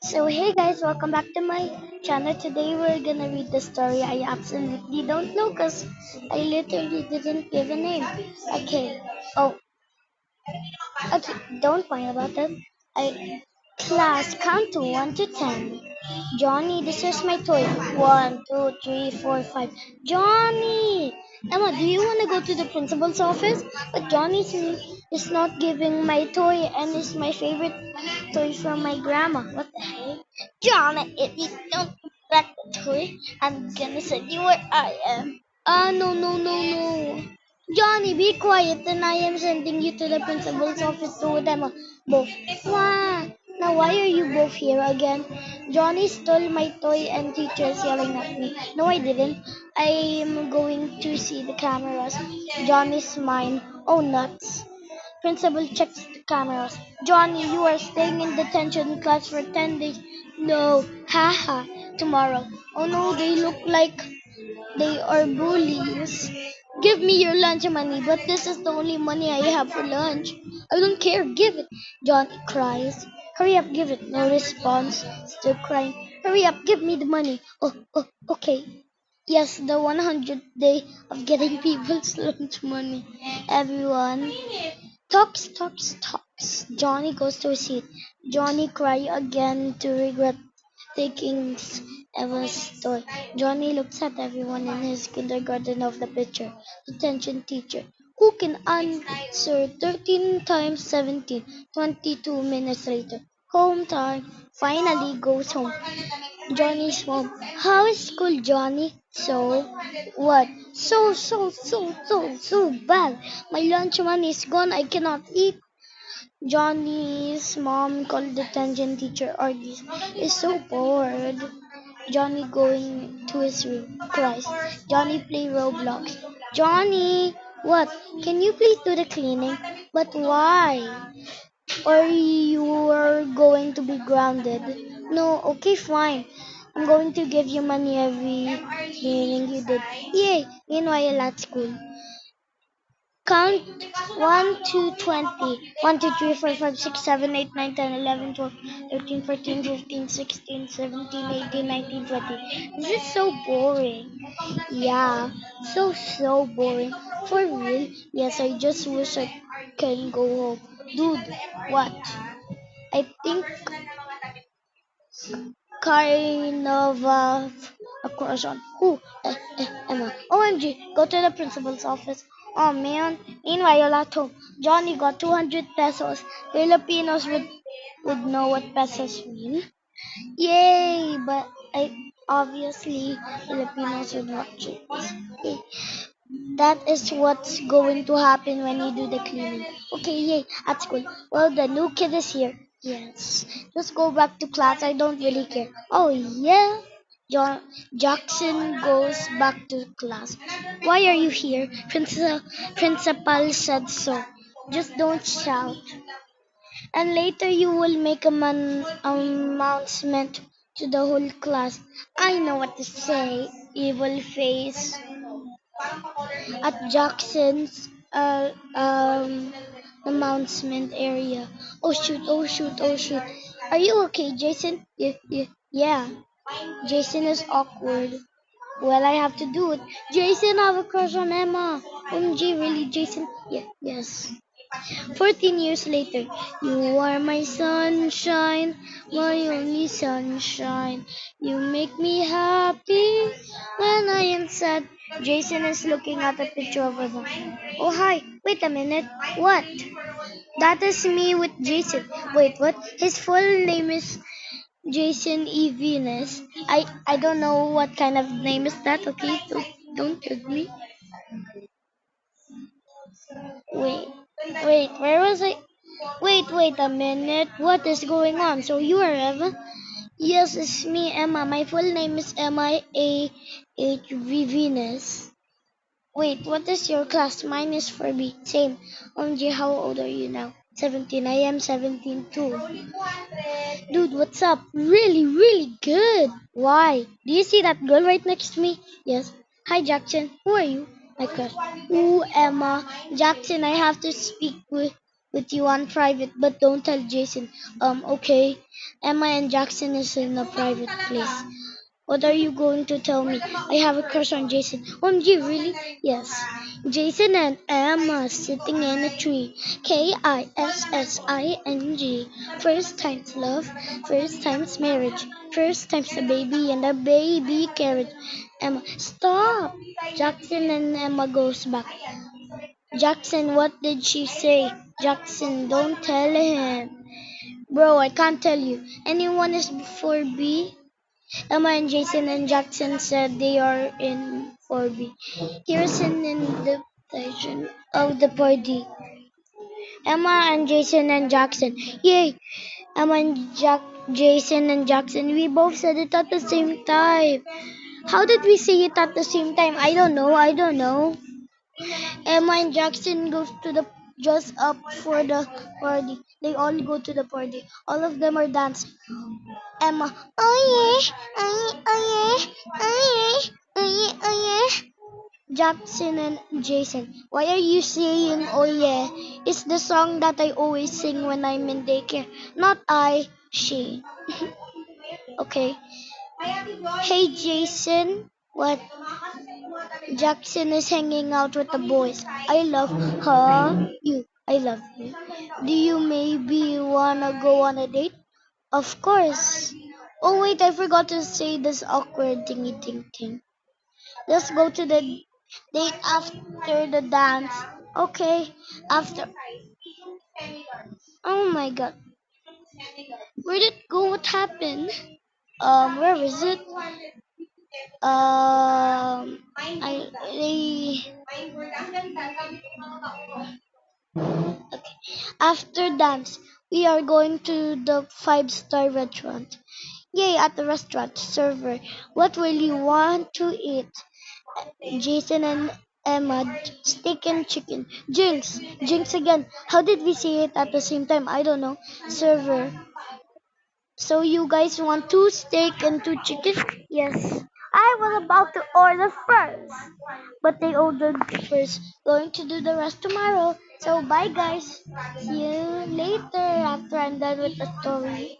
So hey guys, welcome back to my channel. Today we're gonna read the story I absolutely don't know because I literally didn't give a name. Okay. Oh, okay. Don't worry about that. I Class, count to 1 to 10. Johnny, this is my toy. One, two, three, four, five. Johnny! Emma, do you want to go to the principal's office? But is not giving my toy and it's my favorite toy from my grandma. What the heck? Johnny, if you don't give back the toy, I'm gonna send you where I am. No, no, no, no. Johnny, be quiet, and I am sending you to the principal's office to them both. Why? Now, why are you both here again? Johnny stole my toy and teacher's yelling at me. No, I didn't. I am going to see the cameras. Johnny's mine. Oh, nuts. Principal checks the cameras. Johnny, you are staying in detention class for 10 days. No. Haha. Tomorrow. Oh no, they look like they are bullies. Give me your lunch money, but this is the only money I have for lunch. I don't care, give it. Johnny cries. Hurry up, give it. No response. Still crying. Hurry up, give me the money. Oh, okay. Yes, the 100th day of getting people's lunch money. Everyone talks. Johnny goes to his seat. Johnny cry again to regret taking Eva's toy. Johnny looks at everyone in his kindergarten of the picture. Detention teacher. Who can answer 13 times 17? 22 minutes later. Home time. Finally goes home. Johnny's mom. How is school, Johnny? So, what? So bad. My lunch money is gone. I cannot eat. Johnny's mom called the detention teacher. Argus is so bored. Johnny going to his room. Cries. Johnny play Roblox. Johnny, what? Can you please do the cleaning? But why? Or you are going to be grounded. No, okay, fine. I'm going to give you money every cleaning you did. Yay! Meanwhile at school. Count 1 to 20. 1, 2, 3, 4, 5, 6, 7, 8, 9, 10, 11, 12, 13, 14, 15, 16, 17, 18, 19, 20. This is so boring. Yeah, so boring. For real? Yes, I just wish I can go home. Dude, what? I think kind of a crush on. Who? Emma. OMG, go to the principal's office. Oh man. Meanwhile, at home, Johnny got 200 pesos. Filipinos would know what pesos mean. Yay! But I obviously Filipinos would not choose this. Yay. That is what's going to happen when you do the cleaning. Okay, yay, at school. Well, the new kid is here. Yes. Just go back to class. I don't really care. Oh, yeah. John Jackson goes back to class. Why are you here? Principal said so. Just don't shout. And later you will make a announcement to the whole class. I know what to say. Evil face at Jackson's announcement area. Oh shoot. Are you okay, Jason? Yeah. Jason is awkward. Well, I have to do it. Jason, I have a crush on Emma. OMG, really, Jason? Yeah, yes. 14 years later, you are my sunshine, my only sunshine. You make me happy when I am sad. Jason is looking at a picture of Emma. Oh, hi. Wait a minute. What? That is me with Jason. Wait, what? His full name is Jason E. Venus. I don't know what kind of name is that, okay? Don't judge me. Wait, where was I? Wait a minute. What is going on? So you are Eva? Yes, it's me, Emma. My full name is Emma A. H. V. Venus. Wait, what is your class? Mine is for B. Same. OMG, how old are you now? 17. I am 17 too. Dude, what's up? Really good. Why? Do you see that girl right next to me? Yes. Hi, Jackson. Who are you? My crush. Ooh, Emma. Jackson, I have to speak with with you on private, but don't tell Jason. Okay. Emma and Jackson is in a private place. What are you going to tell me? I have a crush on Jason. OMG, really? Yes. Jason and Emma sitting in a tree. Kissing. First time's love, first time's marriage, first time's a baby and a baby carriage. Emma, stop! Jackson and Emma goes back. Jackson, what did she say? Jackson, don't tell him. Bro, I can't tell you. Anyone is before B? Emma and Jason and Jackson said they are in 4B. Here's an invitation of the party. Emma and Jason and Jackson. Yay! Emma and Jason and Jackson. We both said it at the same time. How did we say it at the same time? I don't know. I don't know. Emma and Jackson goes to the dress up for the party. They all go to the party. All of them are dancing. Emma, oh yeah, oh yeah, oh yeah, oh yeah, oh yeah, oh yeah. Jackson and Jason, why are you saying oh yeah? It's the song that I always sing when I'm in daycare. Not I, she. Okay. Hey Jason, what? Jackson is hanging out with the boys. I love you. I love you. Do you maybe wanna go on a date? Of course. Oh wait, I forgot to say this awkward thingy thing. Let's go to the date after the dance. Okay. After. Oh my god. Where did it go? What happened? Where was it? I okay. After dance, we are going to the five-star restaurant. Yay! At the restaurant, server, what will you want to eat? Jason and Emma, steak and chicken. Jinx again. How did we say it at the same time? I don't know. Server. So you guys want two steak and two chicken? Yes. I was about to order first, but they ordered first. Going to do the rest tomorrow. So bye guys. See you later after I'm done with the story.